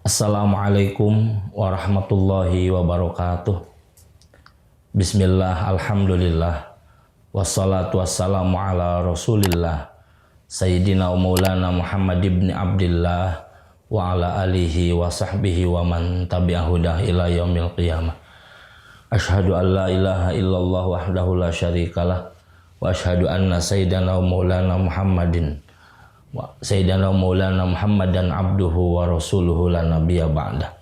Assalamualaikum warahmatullahi wabarakatuh. Bismillah, alhamdulillah, wassalatu wassalamu ala rasulillah Sayyidina wa maulana Muhammad ibn Abdillah wa ala alihi wa sahbihi wa man tabi'ahudah ila yaumil qiyamah. Ashhadu an la ilaha illallah wahdahu la syarikalah wa ashhadu anna sayyidana wa maulana Muhammadin Sayyidina Maulana Muhammad dan abduhu wa rasuluhu la nabiyya ba'dah.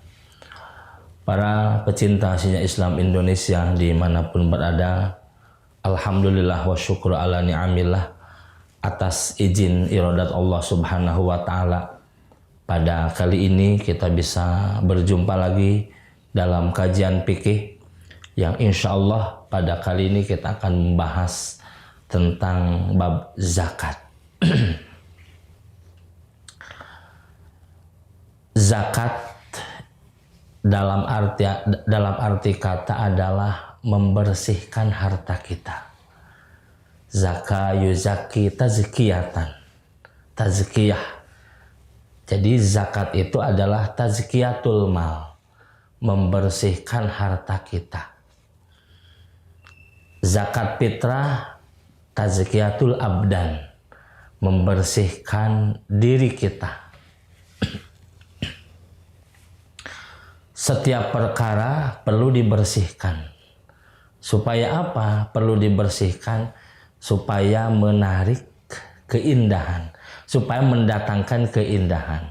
Para pecinta sinyal Islam Indonesia dimanapun berada, alhamdulillah wa syukur ala ni'amillah atas izin iradat Allah subhanahu wa ta'ala. Pada kali ini kita bisa berjumpa lagi dalam kajian fikih yang insya Allah pada kali ini kita akan membahas tentang bab zakat. Zakat dalam arti kata adalah membersihkan harta kita. Zaka yuzaki tazkiyatan. Tazkiyah. Jadi zakat itu adalah tazkiyatul mal, membersihkan harta kita. Zakat fitrah tazkiyatul abdan, membersihkan diri kita. Setiap perkara perlu dibersihkan. Supaya apa? Perlu dibersihkan supaya menarik keindahan, supaya mendatangkan keindahan.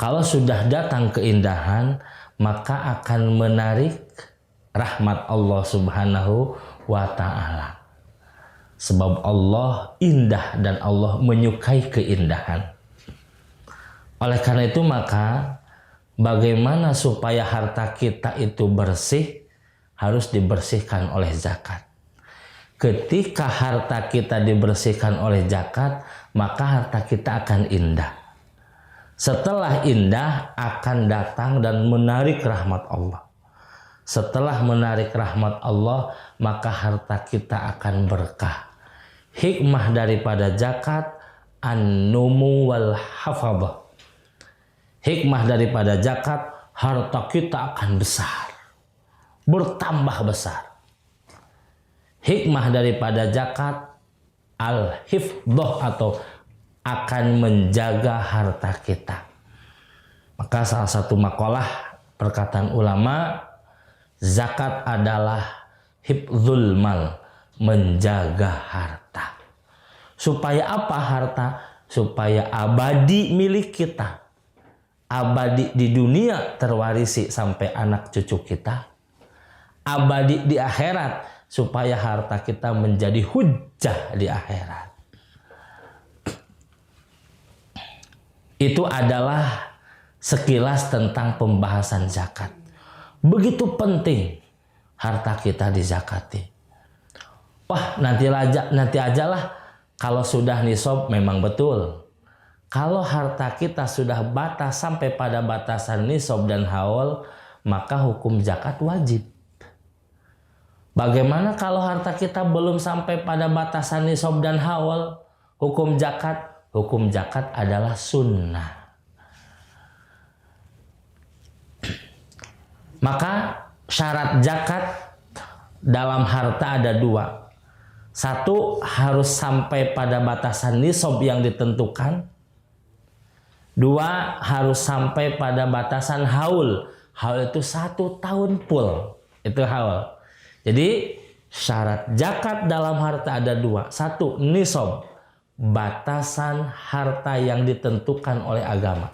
Kalau sudah datang keindahan, maka akan menarik rahmat Allah subhanahu wa ta'ala. Sebab Allah indah dan Allah menyukai keindahan. Oleh karena itu maka bagaimana supaya harta kita itu bersih? Harus dibersihkan oleh zakat. Ketika harta kita dibersihkan oleh zakat, maka harta kita akan indah. Setelah indah akan datang dan menarik rahmat Allah. Setelah menarik rahmat Allah, maka harta kita akan berkah. Hikmah daripada zakat an-numu wal hafadhah. Hikmah daripada zakat, harta kita akan besar, bertambah besar. Hikmah daripada zakat, al-hifdhah atau akan menjaga harta kita. Maka salah satu makalah perkataan ulama, zakat adalah hifdzul mal, menjaga harta. Supaya apa harta? Supaya abadi milik kita. Abadi di dunia terwarisi sampai anak cucu kita. Abadi di akhirat supaya harta kita menjadi hujjah di akhirat. Itu adalah sekilas tentang pembahasan zakat. Begitu penting harta kita dizakati. Wah, nanti ajalah kalau sudah nisab. Memang betul. Kalau harta kita sudah batas sampai pada batasan nisab dan haul, maka hukum zakat wajib. Bagaimana kalau harta kita belum sampai pada batasan nisab dan haul? Hukum zakat? Hukum zakat adalah sunnah. Maka syarat zakat dalam harta ada dua. Satu, harus sampai pada batasan nisab yang ditentukan. Dua, harus sampai pada batasan haul. Haul itu 1 tahun full. Itu haul. Jadi syarat zakat dalam harta ada dua. Satu, nisab, batasan harta yang ditentukan oleh agama.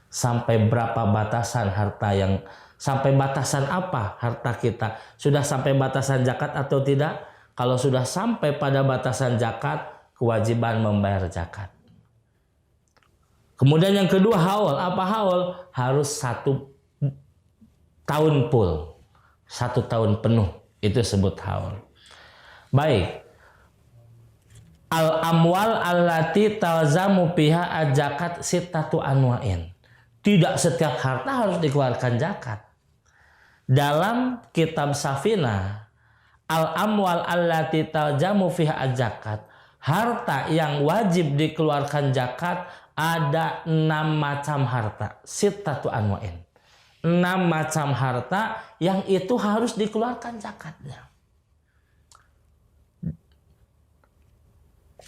Sampai berapa batasan harta yang, sampai batasan apa harta kita? Sudah sampai batasan zakat atau tidak? Kalau sudah sampai pada batasan zakat, kewajiban membayar zakat. Kemudian yang kedua haul. Apa haul? Harus 1 tahun full. 1 tahun penuh. Itu sebut haul. Baik. Al-amwal allati talzamu biha az-zakat sittatu anwa'in. Tidak setiap harta harus dikeluarkan zakat. Dalam kitab Safina, al-amwal allati talzamu fiha az-zakat, harta yang wajib dikeluarkan zakat ada 6 macam harta, sittatu anwa'in. 6 macam harta yang itu harus dikeluarkan zakatnya.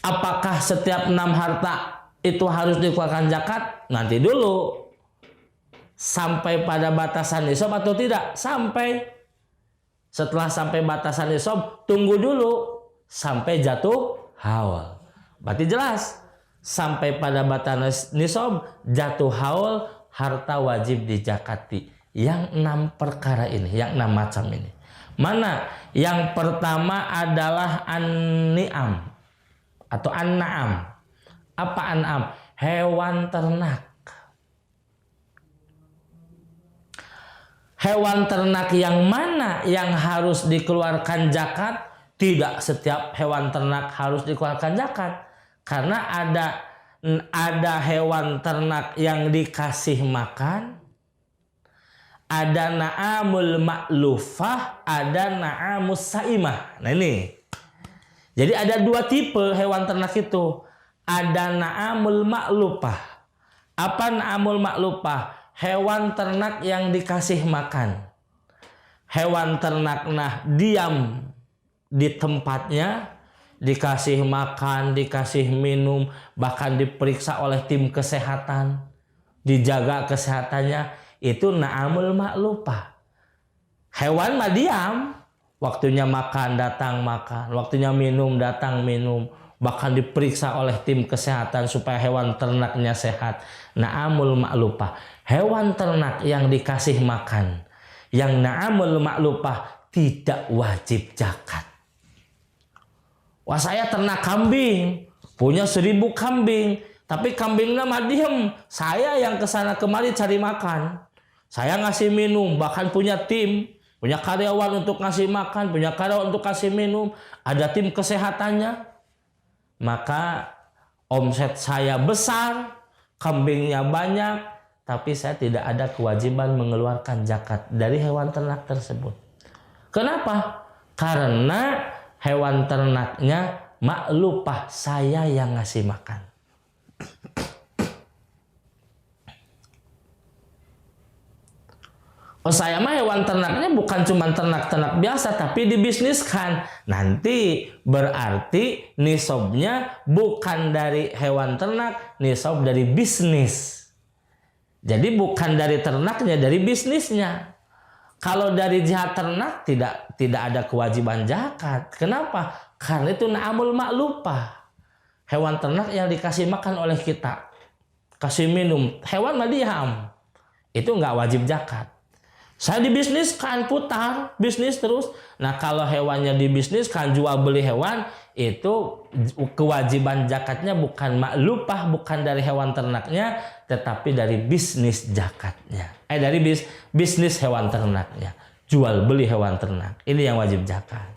Apakah setiap 6 harta itu harus dikeluarkan zakat? Nanti dulu. Sampai pada batasan nisab atau tidak? Sampai. Setelah sampai batasan nisab, tunggu dulu sampai jatuh haul. Berarti jelas. Sampai pada batasan nisab, jatuh haul, harta wajib dijakati. Yang 6 perkara ini, yang 6 macam ini. Mana? Yang pertama adalah an-ni'am atau an-na'am. Apa an-na'am? Hewan ternak. Hewan ternak yang mana yang harus dikeluarkan zakat? Tidak setiap hewan ternak harus dikeluarkan zakat. Karena ada hewan ternak yang dikasih makan, ada na'amul ma'lufah, ada na'amus saimah. Nah ini. Jadi ada 2 tipe hewan ternak itu. Ada na'amul ma'lufah. Apa na'amul ma'lufah? Hewan ternak yang dikasih makan. Hewan ternak diam di tempatnya, dikasih makan, dikasih minum, bahkan diperiksa oleh tim kesehatan, dijaga kesehatannya, itu na'amul ma'lufah. Hewan mah diam, waktunya makan datang makan, waktunya minum datang minum, bahkan diperiksa oleh tim kesehatan supaya hewan ternaknya sehat. Na'amul ma'lufah. Hewan ternak yang dikasih makan, yang na'amul ma'lufah, tidak wajib zakat. Wah, saya ternak kambing, punya 1000 kambing, tapi kambingnya mah diem. Saya yang kesana kemari cari makan, saya ngasih minum, bahkan punya tim, punya karyawan untuk ngasih makan, punya karyawan untuk kasih minum, ada tim kesehatannya. Maka omset saya besar, kambingnya banyak, tapi saya tidak ada kewajiban mengeluarkan zakat dari hewan ternak tersebut. Kenapa? Karena hewan ternaknya ma'lufah, saya yang ngasih makan. Oh, saya mah hewan ternaknya bukan cuma ternak-ternak biasa, tapi dibisniskan. Nanti berarti nisabnya bukan dari hewan ternak, nisab dari bisnis. Jadi bukan dari ternaknya, dari bisnisnya. Kalau dari jihad ternak tidak ada kewajiban zakat. Kenapa? Karena itu na'amul ma'lufah. Hewan ternak yang dikasih makan oleh kita, kasih minum, hewan mah diam, itu nggak wajib zakat. Saya dibisniskan, putar bisnis terus. Nah, kalau hewannya dibisniskan, jual beli hewan, itu kewajiban zakatnya bukan ma'lufah, bukan dari hewan ternaknya, tetapi dari bisnis zakatnya. Dari bisnis hewan ternaknya. Jual beli hewan ternak. Ini yang wajib zakat.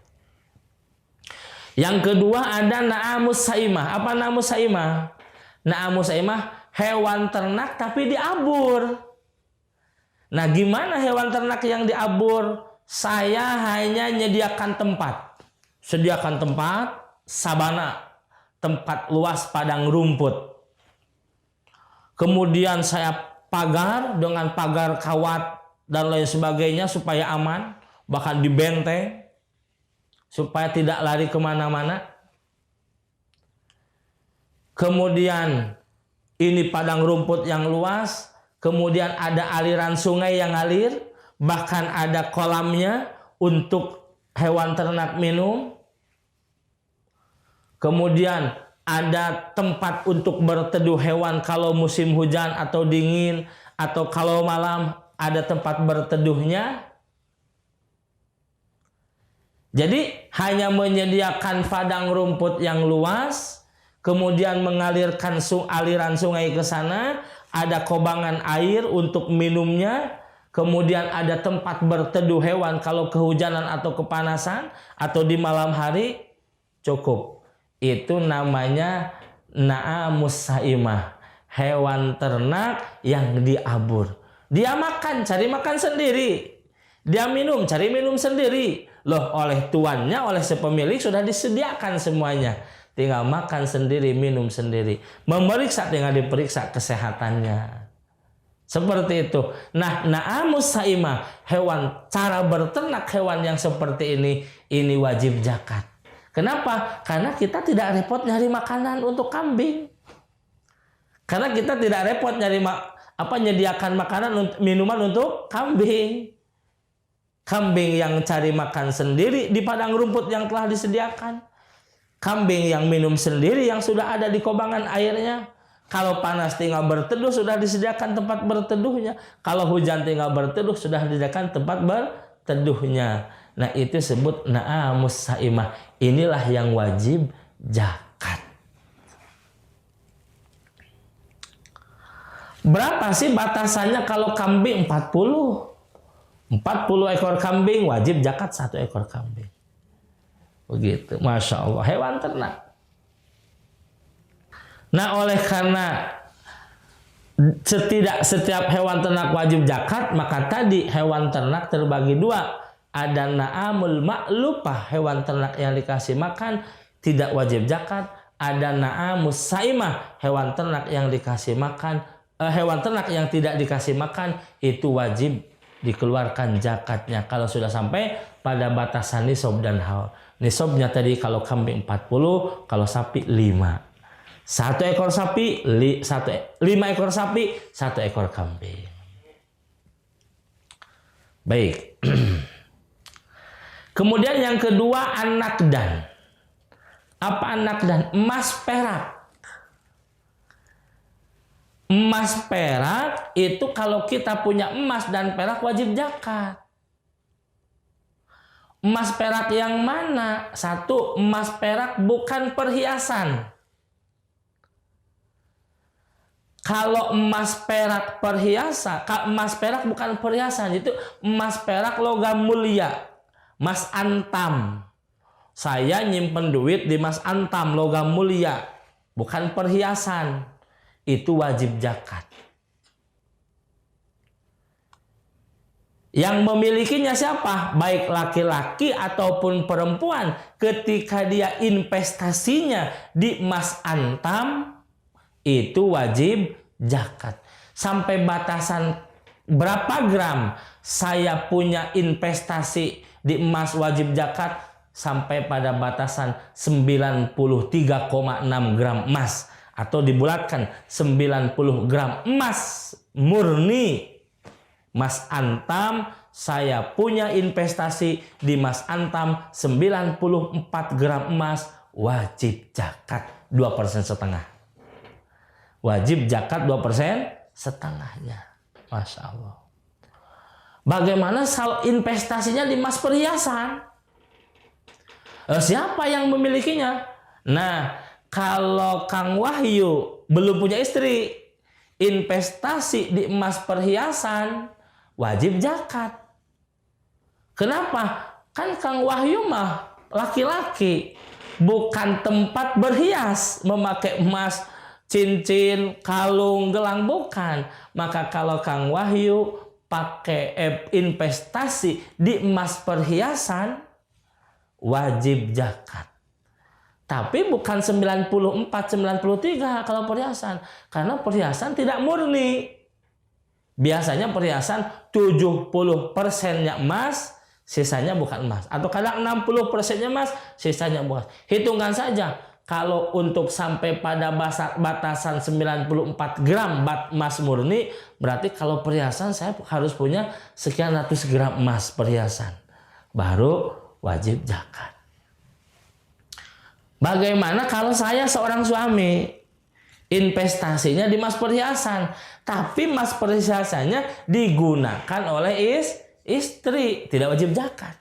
Yang kedua ada na'amus saimah. Apa na'amus saimah? Na'amus saimah hewan ternak tapi diabur. Nah, gimana hewan ternak yang diabur? Saya hanya menyediakan tempat. Sediakan tempat, sabana, tempat luas padang rumput. Kemudian saya pagar dengan pagar kawat dan lain sebagainya supaya aman. Bahkan dibenteng supaya tidak lari kemana-mana. Kemudian ini padang rumput yang luas. Kemudian ada aliran sungai yang ngalir, bahkan ada kolamnya untuk hewan ternak minum. Kemudian ada tempat untuk berteduh hewan kalau musim hujan atau dingin, atau kalau malam ada tempat berteduhnya. Jadi hanya menyediakan padang rumput yang luas, kemudian mengalirkan aliran sungai ke sana. Ada kobangan air untuk minumnya, kemudian ada tempat berteduh hewan kalau kehujanan atau kepanasan atau di malam hari, cukup. Itu namanya na'amus saimah, hewan ternak yang diabur. Dia makan, cari makan sendiri. Dia minum, cari minum sendiri. Loh, oleh tuannya, oleh si pemilik sudah disediakan semuanya. tinggal makan sendiri, minum sendiri. Memeriksa tinggal diperiksa kesehatannya. Seperti itu. Nah, na'amus saimah, hewan, cara berternak hewan yang seperti ini wajib zakat. Kenapa? Karena kita tidak repot nyari makanan untuk kambing. Karena kita tidak repot menyediakan makanan, minuman untuk kambing. Kambing yang cari makan sendiri di padang rumput yang telah disediakan. Kambing yang minum sendiri yang sudah ada di kobangan airnya. Kalau panas tinggal berteduh, sudah disediakan tempat berteduhnya. Kalau hujan tinggal berteduh, sudah disediakan tempat berteduhnya. Nah, itu disebut na'amus saimah. Inilah yang wajib zakat. Berapa sih batasannya kalau kambing? 40. 40 ekor kambing wajib zakat 1 ekor kambing. Begitu. Masya Allah. Hewan ternak. Nah, oleh karena setiap hewan ternak wajib zakat, maka tadi hewan ternak terbagi 2. Ada na'amul ma'lupah, hewan ternak yang dikasih makan tidak wajib zakat. Ada na'amus saimah, hewan ternak yang dikasih makan, hewan ternak yang tidak dikasih makan itu wajib dikeluarkan zakatnya kalau sudah sampai pada batasan nisab dan haul. Nisabnya tadi kalau kambing 40, kalau sapi 5. 1 ekor sapi, 5 ekor sapi, 1 ekor kambing. Baik. Kemudian yang kedua, an-nakdan. Apa an-nakdan? Emas perak. Emas perak itu kalau kita punya emas dan perak wajib zakat. Emas perak yang mana? 1, emas perak bukan perhiasan. Kalau emas perak perhiasan, emas perak bukan perhiasan, itu emas perak logam mulia, mas antam. Saya nyimpen duit di mas antam logam mulia, bukan perhiasan. Itu wajib zakat. Yang memilikinya siapa? Baik laki-laki ataupun perempuan, ketika dia investasinya di emas antam, itu wajib zakat. Sampai batasan berapa gram saya punya investasi di emas wajib zakat, sampai pada batasan 93,6 gram emas, atau dibulatkan 90 gram emas murni. Emas antam, saya punya investasi di emas antam 94 gram emas, wajib zakat 2,5%. Wajib zakat 2,5%. Masya Allah. Bagaimana kalau investasinya di emas perhiasan? Siapa yang memilikinya? Nah, kalau Kang Wahyu belum punya istri, investasi di emas perhiasan wajib zakat. Kenapa? Kan Kang Wahyu mah laki-laki, bukan tempat berhias, memakai emas, cincin, kalung, gelang, bukan. Maka kalau Kang Wahyu pakai investasi di emas perhiasan, wajib zakat. Tapi bukan 94-93 kalau perhiasan. Karena perhiasan tidak murni. Biasanya perhiasan 70%-nya emas, sisanya bukan emas. Atau kadang 60%-nya emas, sisanya bukan. Hitungan saja. Kalau untuk sampai pada batasan 94 gram emas murni, berarti kalau perhiasan saya harus punya sekian ratus gram emas perhiasan. Baru wajib zakat. Bagaimana kalau saya seorang suami, investasinya di emas perhiasan, tapi emas perhiasannya digunakan oleh istri, tidak wajib zakat.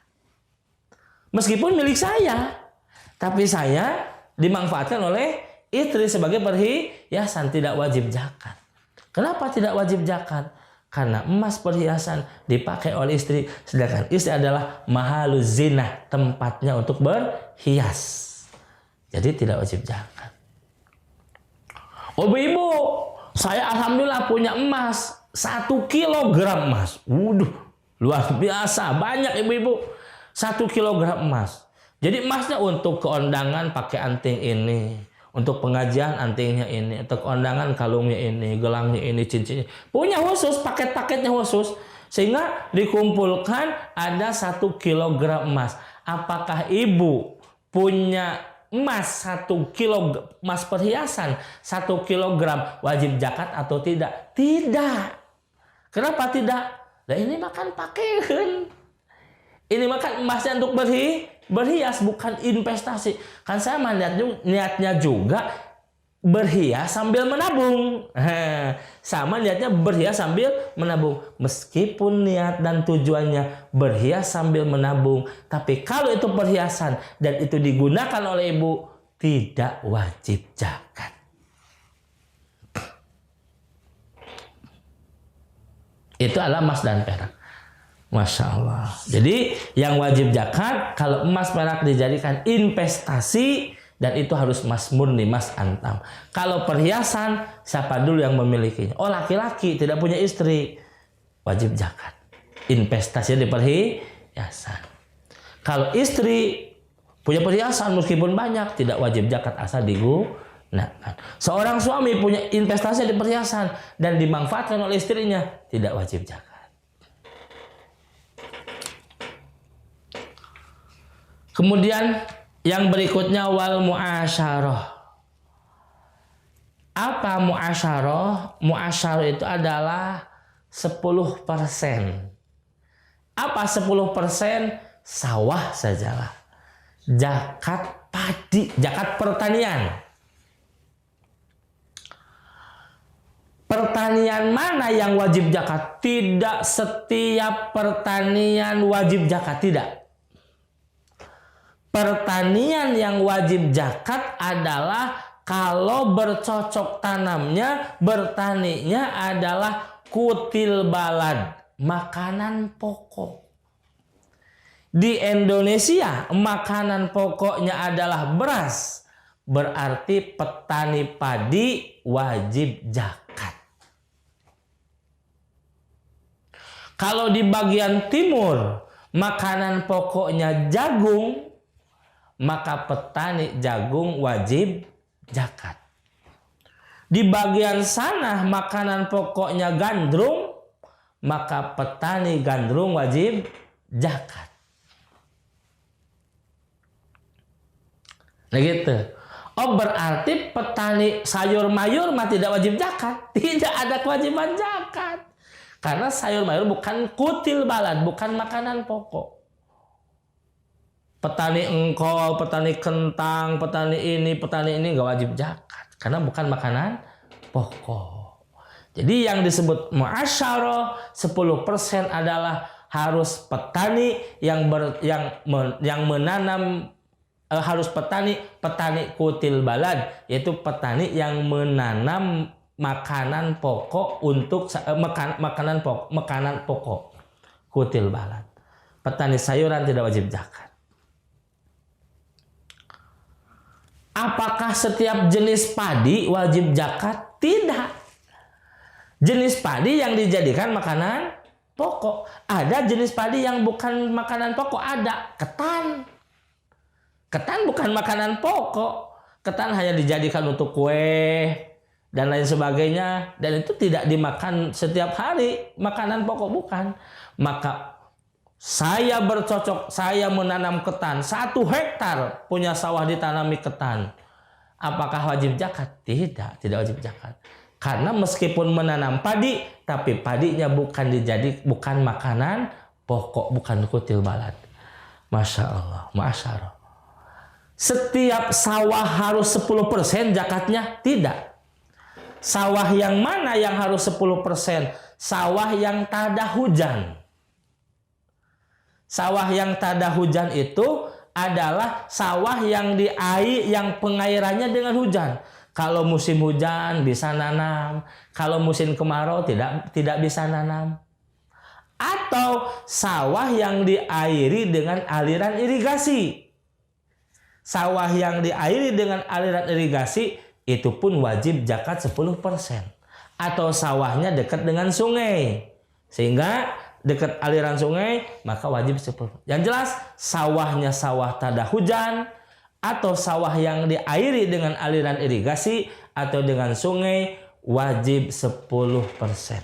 Meskipun milik saya, tapi saya dimanfaatkan oleh istri sebagai perhiasan, tidak wajib zakat. Kenapa tidak wajib zakat? Karena emas perhiasan dipakai oleh istri, sedangkan istri adalah mahaluz zinah, tempatnya untuk berhias. Jadi tidak wajib zakat. Oh ibu, saya alhamdulillah punya emas 1 kilogram emas. Waduh, luar biasa banyak ibu-ibu. 1 kilogram emas. Jadi emasnya untuk keundangan pakai anting ini, untuk pengajian antingnya ini, untuk keundangan kalungnya ini, gelangnya ini, cincinnya. Punya khusus, paket-paketnya khusus. Sehingga dikumpulkan ada 1 kilogram emas. Apakah ibu punya emas 1 kilo emas perhiasan 1 kilogram wajib zakat atau tidak? Tidak. Kenapa tidak? Nah ini makan pakaian. Ini makan emasnya untuk berhias, bukan investasi. Kan saya niatnya juga berhias sambil menabung. Sama niatnya berhias sambil menabung. Meskipun niat dan tujuannya berhias sambil menabung, tapi kalau itu perhiasan dan itu digunakan oleh ibu, tidak wajib zakat. Itu adalah emas dan perak. Masya Allah. Jadi yang wajib zakat kalau emas perak dijadikan investasi dan itu harus emas murni, emas antam. Kalau perhiasan siapa dulu yang memilikinya? Oh laki-laki tidak punya istri, wajib zakat. Investasinya di perhiasan. Kalau istri punya perhiasan meskipun banyak tidak wajib zakat asal digunakan. Seorang suami punya investasi di perhiasan dan dimanfaatkan oleh istrinya tidak wajib zakat. Kemudian yang berikutnya wal mu'asyarah. Apa mu'asyarah? Mu'asyarah itu adalah 10%. Apa 10%? Sawah sajalah. Zakat padi, zakat pertanian. Pertanian mana yang wajib zakat? Tidak setiap pertanian wajib zakat, tidak. Pertanian yang wajib zakat adalah kalau bercocok tanamnya, bertaninya adalah kutil balad, makanan pokok. Di Indonesia, makanan pokoknya adalah beras. Berarti petani padi wajib zakat. Kalau di bagian timur, makanan pokoknya jagung, maka petani jagung wajib zakat. Di bagian sana makanan pokoknya gandrung, maka petani gandrung wajib zakat. Nah gitu. Oh berarti petani sayur mayur mah tidak wajib zakat. Tidak ada kewajiban zakat. Karena sayur mayur bukan kutil balad, bukan makanan pokok. Petani engkol, petani kentang, petani ini nggak wajib zakat karena bukan makanan pokok. Jadi yang disebut mu'asyarah 10% adalah harus petani yang menanam, harus petani kutil balad, yaitu petani yang menanam makanan pokok untuk makanan pokok kutil balad. Petani sayuran tidak wajib zakat. Apakah setiap jenis padi wajib zakat? Tidak. Jenis padi yang dijadikan makanan pokok. Ada jenis padi yang bukan makanan pokok. Ada ketan. Ketan bukan makanan pokok. Ketan hanya dijadikan untuk kue dan lain sebagainya. Dan itu tidak dimakan setiap hari. Makanan pokok bukan. Maka saya bercocok, saya menanam ketan 1 hektar punya sawah ditanami ketan. Apakah wajib zakat? Tidak wajib zakat. Karena meskipun menanam padi, tapi padinya bukan makanan pokok, bukan kutil balad. Masya Allah, ma'asyarah. Setiap sawah harus 10% zakatnya? Tidak. Sawah yang mana yang harus 10%? Sawah yang tak ada hujan. Sawah yang tak ada hujan itu adalah sawah yang yang pengairannya dengan hujan. Kalau musim hujan bisa nanam, kalau musim kemarau tidak bisa nanam. Atau sawah yang diairi dengan aliran irigasi. Sawah yang diairi dengan aliran irigasi itu pun wajib zakat 10%. Atau sawahnya dekat dengan sungai. Sehingga dekat aliran sungai, maka wajib 10%. Yang jelas, sawahnya sawah tada hujan, atau sawah yang diairi dengan aliran irigasi, atau dengan sungai, wajib 10%.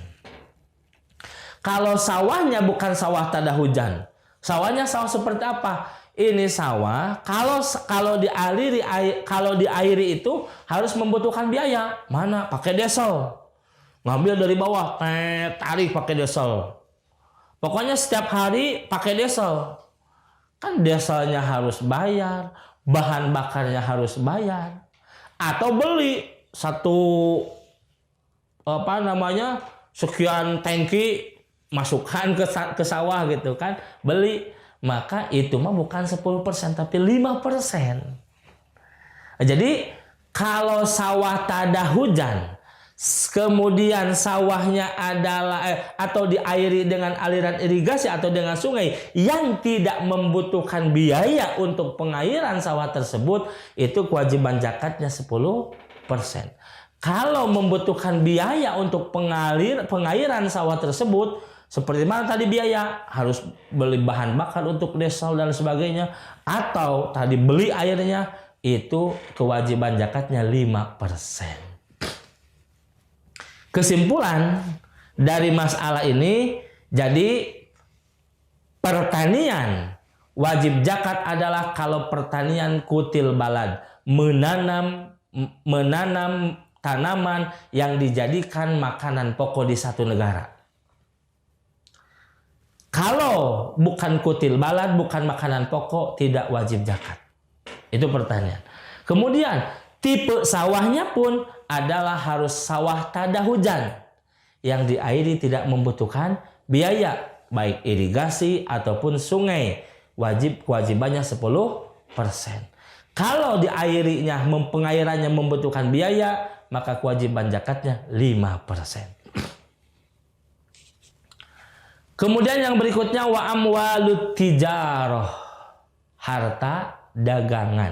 Kalau sawahnya bukan sawah tada hujan, sawahnya sawah seperti apa? Ini sawah, kalau diairi itu harus membutuhkan biaya. Mana? Pakai desel. Ngambil dari bawah, tarik pakai desel. Pokoknya setiap hari pakai desel. Kan deselnya harus bayar, bahan bakarnya harus bayar. Atau beli satu sekian tangki masukkan ke sawah gitu kan, beli. Maka itu mah bukan 10% tapi 5%. Jadi kalau sawah tada hujan, kemudian sawahnya adalah atau diairi dengan aliran irigasi atau dengan sungai yang tidak membutuhkan biaya untuk pengairan sawah tersebut, itu kewajiban zakatnya 10%. Kalau membutuhkan biaya untuk pengairan sawah tersebut, seperti mana tadi biaya, harus beli bahan bakar untuk desal dan sebagainya, atau tadi beli airnya, itu kewajiban zakatnya 5%. Kesimpulan dari masalah ini, jadi pertanian wajib zakat adalah kalau pertanian kutil balad, menanam tanaman yang dijadikan makanan pokok di satu negara. Kalau bukan kutil balad, bukan makanan pokok, tidak wajib zakat. Itu pertanyaan. Kemudian tipe sawahnya pun adalah harus sawah tada hujan yang diairi tidak membutuhkan biaya, baik irigasi ataupun sungai. Kewajibannya 10%. Kalau pengairannya membutuhkan biaya, maka kewajiban zakatnya 5%. Kemudian yang berikutnya wa amwalut tijarah, harta dagangan,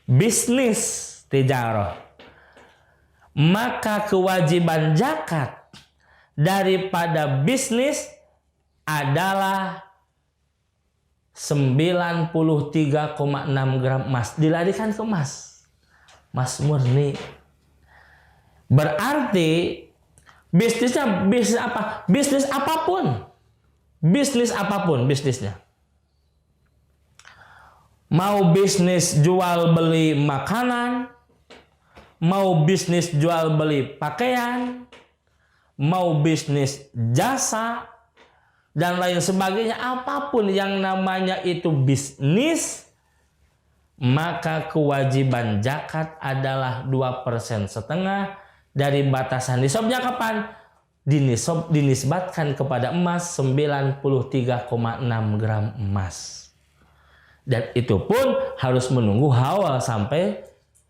bisnis tijarah. Maka kewajiban zakat daripada bisnis adalah 93,6 gram emas. Dilarikan ke emas murni. Berarti bisnisnya bisnis apa? Bisnis apapun. Bisnis apapun bisnisnya. Mau bisnis jual beli makanan, mau bisnis jual beli pakaian, mau bisnis jasa, dan lain sebagainya, apapun yang namanya itu bisnis, maka kewajiban zakat adalah 2,5% dari batasan nisabnya. Kapan? Dinisbatkan kepada emas 93,6 gram emas. Dan itu pun harus menunggu haul sampai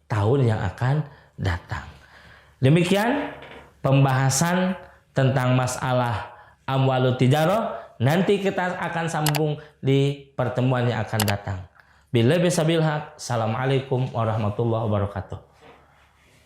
tahun yang akan datang. Demikian pembahasan tentang masalah amwalut tijarah. Nanti kita akan sambung di pertemuan yang akan datang. Billahi bisabil haq. Assalamualaikum warahmatullahi wabarakatuh.